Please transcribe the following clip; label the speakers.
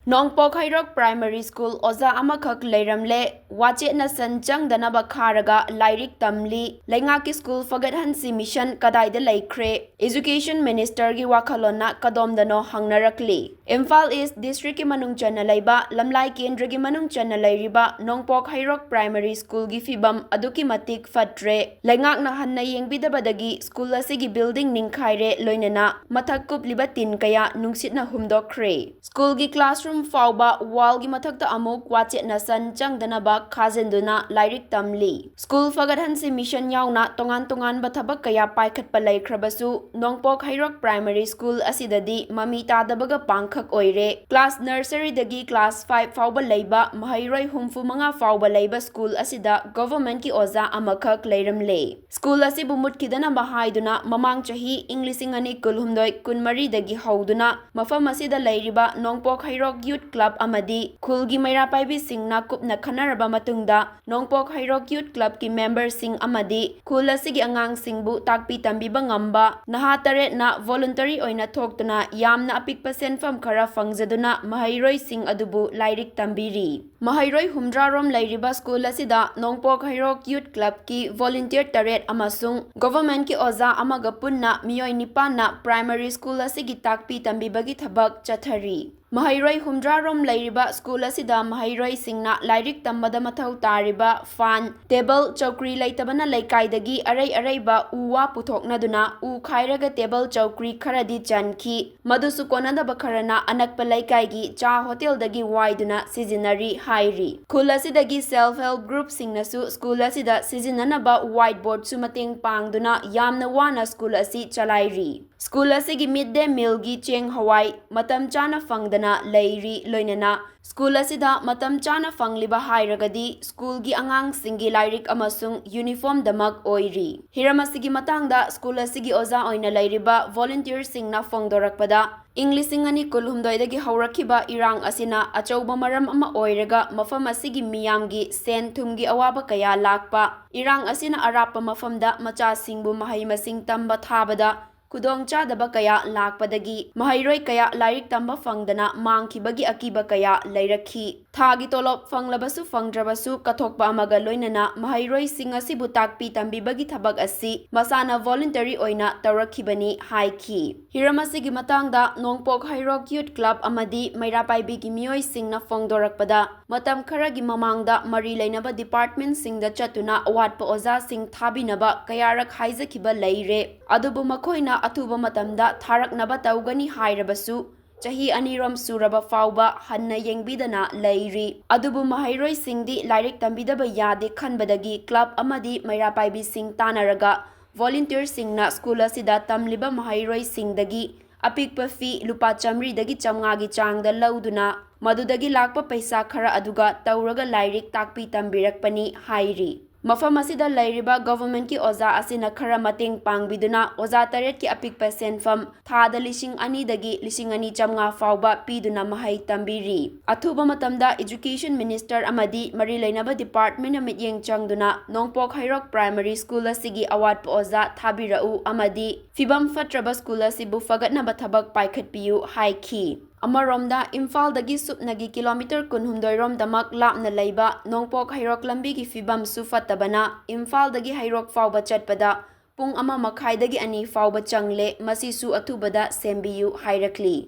Speaker 1: Nongpok Heirok Primary School Oza Amakhak Leiramle Wachetna San Changdanaba Kharaga Lairik Tamli Leingakki School Fagathansi Mission Kadaida Laikre Education Minister gi Wakhalona Kadomdano Hangnarakli Imphal East District ki Manung Chana Laiba Lamlai Kendra gi Manung Chana Lairiba Nongpok Heirok Primary School gi Fibam Aduki Matik Fatre Leingakna Hanna Yengbidabadagi School asigi building ningkhaire loinana mathak kupliba tin kaya nungsitna humdokre School gi classroom fauba wall gi mathakta amuk wachetna san changdanaba khazenduna lairik tamli School Fagathansi Mission yauna tongan bathabak kaya paikhatpa laikhrabasu Nongpok Heirok Primary School asidadi mami tadabaga pangkhak oire class nursery dagi class 5 fauba leiba mahairoi humfu manga fauba leiba school asida government ki oza Amakhak Leiramle School asibu mutkidana bahaiduna mamang chahi Englising ani kulhumdoi kunmari dagi hauduna mafam asida leiriba Nongpok Heirok Youth Club amadi khulgi mairapaibi singna kupna khanaraba matungda Nongpok Heirok Youth Club ki member sing amadi khul asigi angang singbu takpi tambiba ngamba naha tare na voluntary oina thoktuna yamna apikpa senfam khara fangjaduna mahairoi sing adubu lairik tambiri mahairoi humdrarom leiriba school asida Nongpok Heirok Youth Club ki volunteer taret amasung government ki oza amaga punna miyoi nipana primary school asigi takpi tambibagi thabak chathari Mahairoi humdrarom leiriba school asida mahairoi singna lairik tambada mathau tariba fan table chokri leitabana leikaidagi araiba uwa puthoknaduna u khairaga table chokri kharadi chanki madusu konada bakharana anakpa leikaigi cha hotel dagi waiduna seasonary hairi khul asidagi self help group singnasu school asida seasonanaba whiteboard sumating pangduna yamna wana school asi chalairi School asigi midday meal gi cheng hawai matam chana fangdana leiri loinana School asida matam chana fangliba hairagadi school gi angang singi lairik amasung uniform damak oiri hiramasigi matangda school asigi oza oina leiriba volunteer singna fongdorakpada Englising ani kulhumdoidagi haurakhiba irang asina achauba maram ama oiraga mafam asigi miyamgi sen thumgi awaba kaya lakpa irang asina arapa mafamda macha singbu mahai masing tamba thabada Kudong chadaba kaya lakpadagi mahairoi kaya lairik tamba fangdana mangkhibagi akiba kaya leirakhi thagi tolop fanglabasu fangdrabasu kathokpa amaga loinana mahairoi sing asibu takpi tambibagi thabak asi masana voluntary oina tawrakhibani haiki hiramasigi matangda Nongpok Heirok Youth Club amadi mairapaibi gi miyoi singna fongdorakpada matam kharagi mamangda mari leinaba department singda chatuna awatpa oza sing thabinaba kayarak haizakhiba leire adubu makoina atuba matamda tharaknaba tawgani hairabasu chahi anirom suraba fauba hanna yengbidana leiri adubu mahairoi singdi lairik tambidaba yade khanbadagi club amadi mairapaibi sing tanaraga volunteer singna school asida tamliba mahairoi singdagi apikpa fi lupa chamri dagi chamnga gi changda lauduna madudagi lakpa paisa khara aduga tawraga lairik takpi tambirakpani hairi Mafam asida leiriba government ki oza asina khara mateng pangbiduna oza taret ki apikpa senfam thada lising ani dagi lising ani chamnga fauba piduna mahai tambiri athuba matamda education minister amadi mari leinaba department mityeng changduna Nongpok Heirok Primary School asigi award po oza thabirau amadi fibam fatraba school asibu fagatnaba thabak paikhatpiu haiki Amaromda Imphal dagi supnagi kilometer kunhumdoi rom damak lapna leiba Nongpok Heirok lambi gi fibam sufatabana Imphal dagi Heirok fauba chatpada pung ama makhai dagi ani fauba changle masisu athubada sembiyu hairakli